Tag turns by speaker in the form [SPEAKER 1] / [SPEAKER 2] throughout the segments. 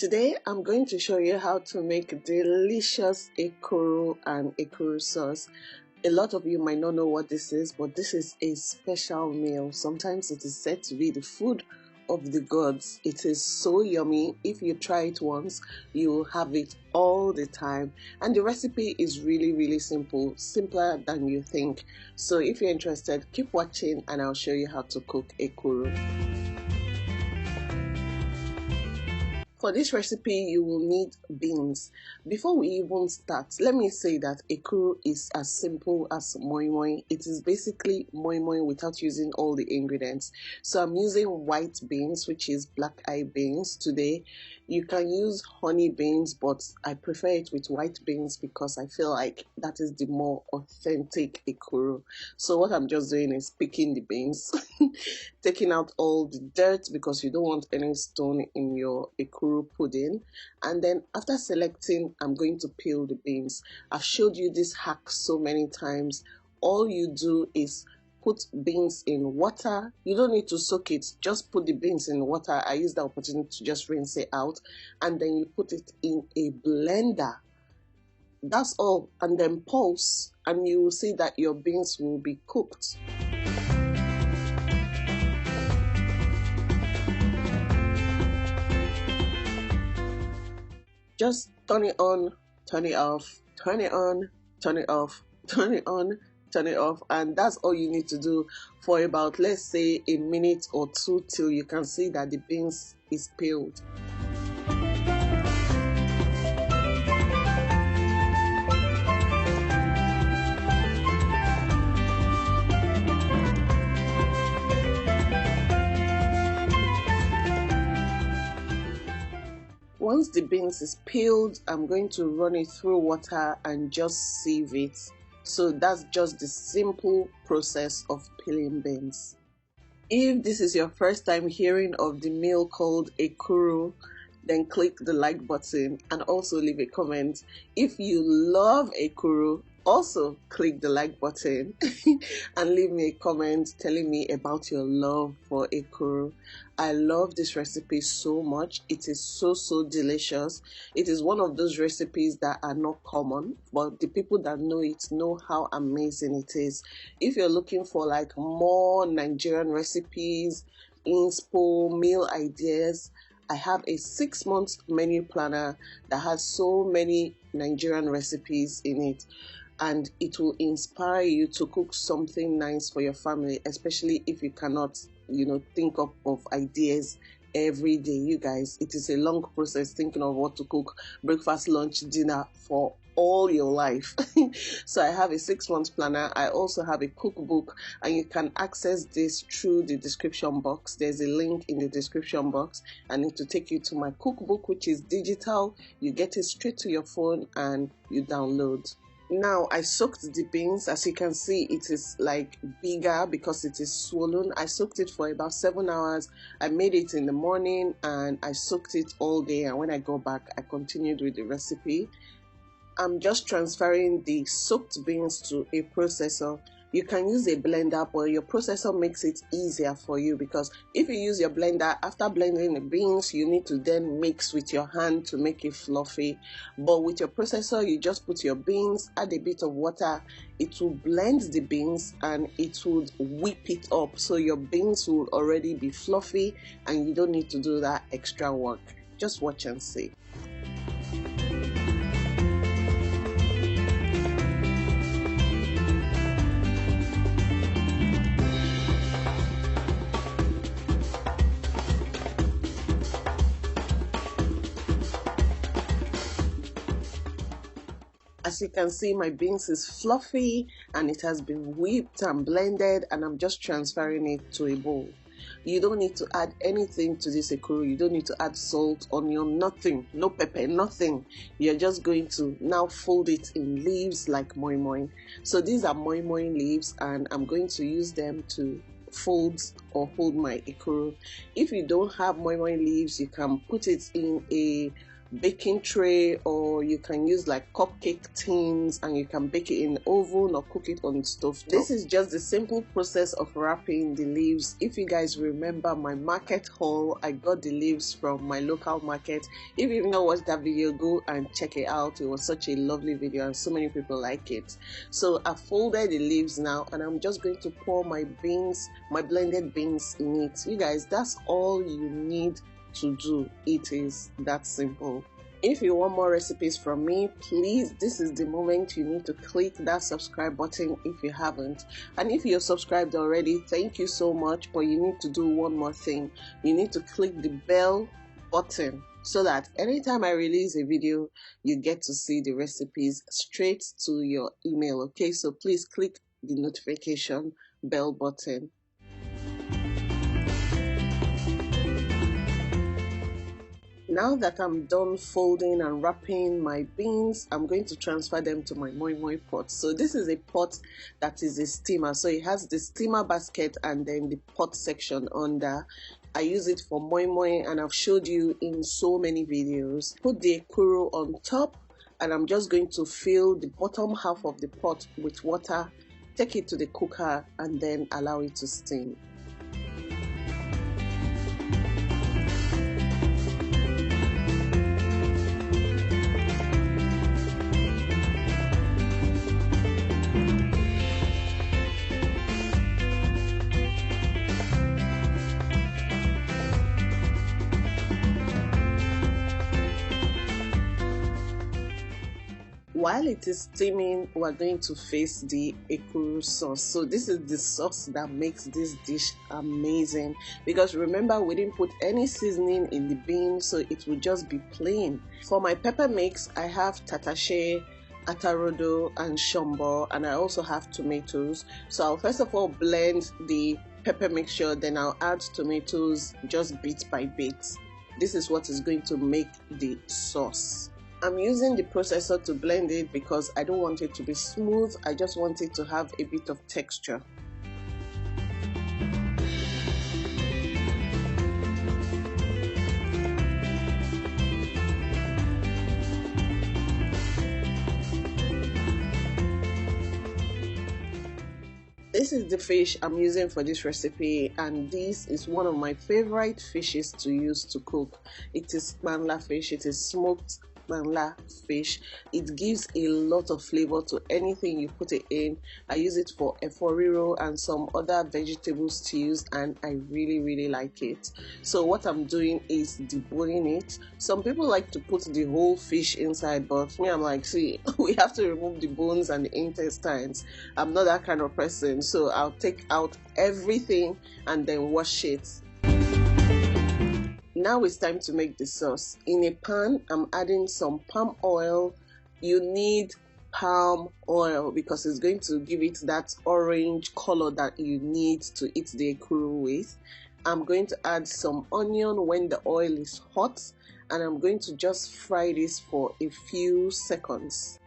[SPEAKER 1] Today I'm going to show you how to make delicious Ekuru and Ekuru sauce. A lot of you might not know what this is, but this is a special meal. Sometimes it is said to be the food of the gods. It is so yummy. If you try it once, you will have it all the time. And the recipe is really simple, simpler than you think. So if you're interested, keep watching and I'll show you how to cook Ekuru. For this recipe, you will need beans. Before we even start, let me say that Ekuru is as simple as Moin Moin. It is basically Moin Moin without using all the ingredients. So I'm using white beans, which is black eye beans today. You can use honey beans, but I prefer it with white beans because I feel like that is the more authentic Ekuru. So what I'm just doing is picking the beans, taking out all the dirt because you don't want any stone in your Ekuru pudding. And then after selecting, I'm going to peel the beans. I've showed you this hack so many times. All you do is put beans in water. You don't need to soak it, just put the beans in water. I use the opportunity to just rinse it out, and then you put it in a blender. That's all, and then pulse, and you will see that your beans will be cooked. Just turn it on, turn it off, turn it on, turn it off, turn it on, turn it off, and that's all you need to do for about, let's say, a minute or two till you can see that the beans is peeled. Once the beans is peeled, I'm going to run it through water and just sieve it. So that's just the simple process of peeling beans. If this is your first time hearing of the meal called Ekuru, then click the like button and also leave a comment. If you love Ekuru, also click the like button and leave me a comment telling me about your love for Ekuru. I love this recipe so much. It is so delicious. It is one of those recipes that are not common, but the people that know it know how amazing it is. If you're looking for like more Nigerian recipes, inspo, meal ideas, I have a 6-month menu planner that has so many Nigerian recipes in it, and it will inspire you to cook something nice for your family, especially if you cannot, think up of ideas every day. You guys, it is a long process thinking of what to cook breakfast, lunch, dinner for all your life. So I have a 6-month planner. I also have a cookbook, and you can access this through the description box. There's a link in the description box, and it will take you to my cookbook, which is digital. You get it straight to your phone and you download. Now I soaked the beans. As you can see, it is like bigger because it is swollen. I soaked it for about 7 hours. I made it in the morning and I soaked it all day, and when I go back I continued with the recipe. I'm just transferring the soaked beans to a processor. You can use a blender, but your processor makes it easier for you, because if you use your blender, after blending the beans, you need to then mix with your hand to make it fluffy. But with your processor, you just put your beans, add a bit of water, it will blend the beans and it would whip it up. So your beans will already be fluffy and you don't need to do that extra work. Just watch and see. As you can see, my beans is fluffy and it has been whipped and blended, and I'm just transferring it to a bowl. You don't need to add anything to this Ekuru. You don't need to add salt, onion, nothing, no pepper, nothing. You're just going to now fold it in leaves like Moin Moin. So these are Moin Moin leaves, and I'm going to use them to fold or hold my Ekuru. If you don't have Moin Moin leaves, you can put it in a baking tray, or you can use like cupcake tins and you can bake it in the oven or cook it on the stove. This is just the simple process of wrapping the leaves. If you guys remember my market haul, I got the leaves from my local market. If you've not watched that video, go and check it out. It was such a lovely video and so many people like it. So I folded the leaves now and I'm just going to pour my beans, my blended beans in it. You guys, that's all you need to do. It is that simple. If you want more recipes from me, please, this is the moment you need to click that subscribe button if you haven't. And if you're subscribed already, thank you so much, but you need to do one more thing. You need to click the bell button so that anytime I release a video, you get to see the recipes straight to your email. Okay, so please click the notification bell button. Now that I'm done folding and wrapping my beans, I'm going to transfer them to my moi moi pot. So this is a pot that is a steamer. So it has the steamer basket and then the pot section under. I use it for moi moi and I've showed you in so many videos. Put the ekuru on top and I'm just going to fill the bottom half of the pot with water, take it to the cooker and then allow it to steam. While it is steaming, we're going to face the ekuru sauce. So this is the sauce that makes this dish amazing, because remember we didn't put any seasoning in the beans, so it will just be plain. For my pepper mix, I have tatashe, atarodo and shombo, and I also have tomatoes. So I'll first of all blend the pepper mixture, then I'll add tomatoes just bit by bit. This is what is going to make the sauce. I'm using the processor to blend it because I don't want it to be smooth. I just want it to have a bit of texture. This is the fish I'm using for this recipe, and this is one of my favorite fishes to use to cook. It is manla fish. It is smoked manla fish. It gives a lot of flavor to anything you put it in. I use it for eforiro and some other vegetable stews, and I really like it. So what I'm doing is deboning it. Some people like to put the whole fish inside, but me, I'm like, see, we have to remove the bones and the intestines. I'm not that kind of person, so I'll take out everything and then wash it. Now it's time to make the sauce. In a pan, I'm adding some palm oil. You need palm oil because it's going to give it that orange color that you need to eat the ekuru with. I'm going to add some onion when the oil is hot, and I'm going to just fry this for a few seconds.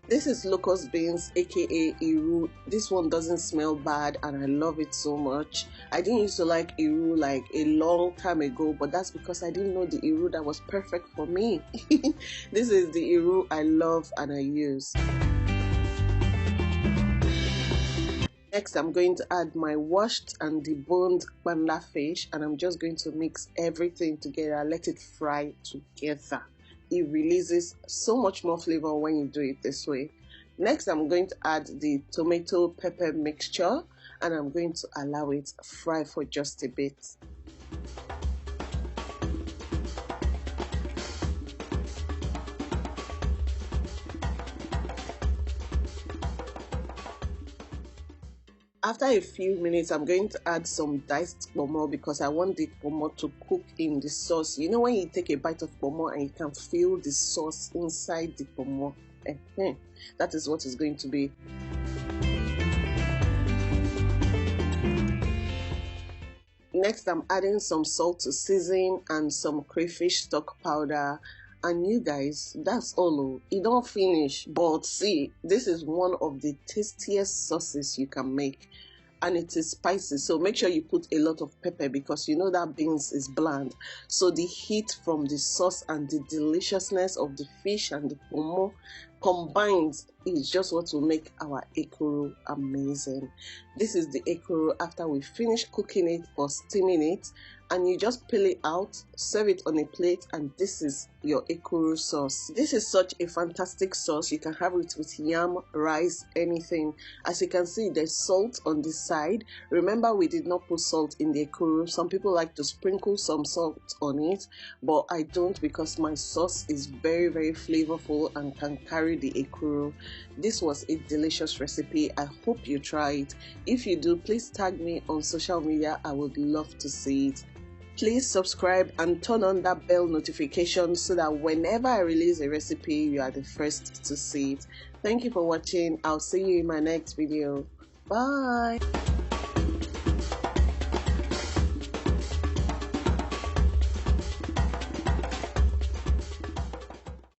[SPEAKER 1] This is locust beans, aka Eru. This one doesn't smell bad and I love it so much. I didn't used to like Eru like a long time ago, but that's because I didn't know the Eru that was perfect for me. This is the Eru I love and I use. Next, I'm going to add my washed and deboned manla fish, and I'm just going to mix everything together, let it fry together. It releases so much more flavor when you do it this way. Next, I'm going to add the tomato pepper mixture, and I'm going to allow it fry for just a bit. After a few minutes, I'm going to add some diced pomo because I want the pomo to cook in the sauce. You know when you take a bite of pomo and you can feel the sauce inside the pomo? That is what it's going to be. Next, I'm adding some salt to season and some crayfish stock powder. And you guys, that's all. It don't finish, but see, this is one of the tastiest sauces you can make, and it is spicy, so make sure you put a lot of pepper, because you know that beans is bland, so the heat from the sauce and the deliciousness of the fish and the pomo combined is just what will make our ekuru amazing. This is the ekuru after we finish cooking it or steaming it, and you just peel it out, serve it on a plate, and this is your ekuru sauce. This is such a fantastic sauce. You can have it with yam, rice, anything. As you can see, there's salt on this side. Remember, we did not put salt in the ekuru. Some people like to sprinkle some salt on it, but I don't, because my sauce is very, very flavorful and can carry the ekuru. This was a delicious recipe. I hope you try it. If you do, please tag me on social media. I would love to see it. Please subscribe and turn on that bell notification so that whenever I release a recipe, you are the first to see it. Thank you for watching. I'll see you in my next video. Bye.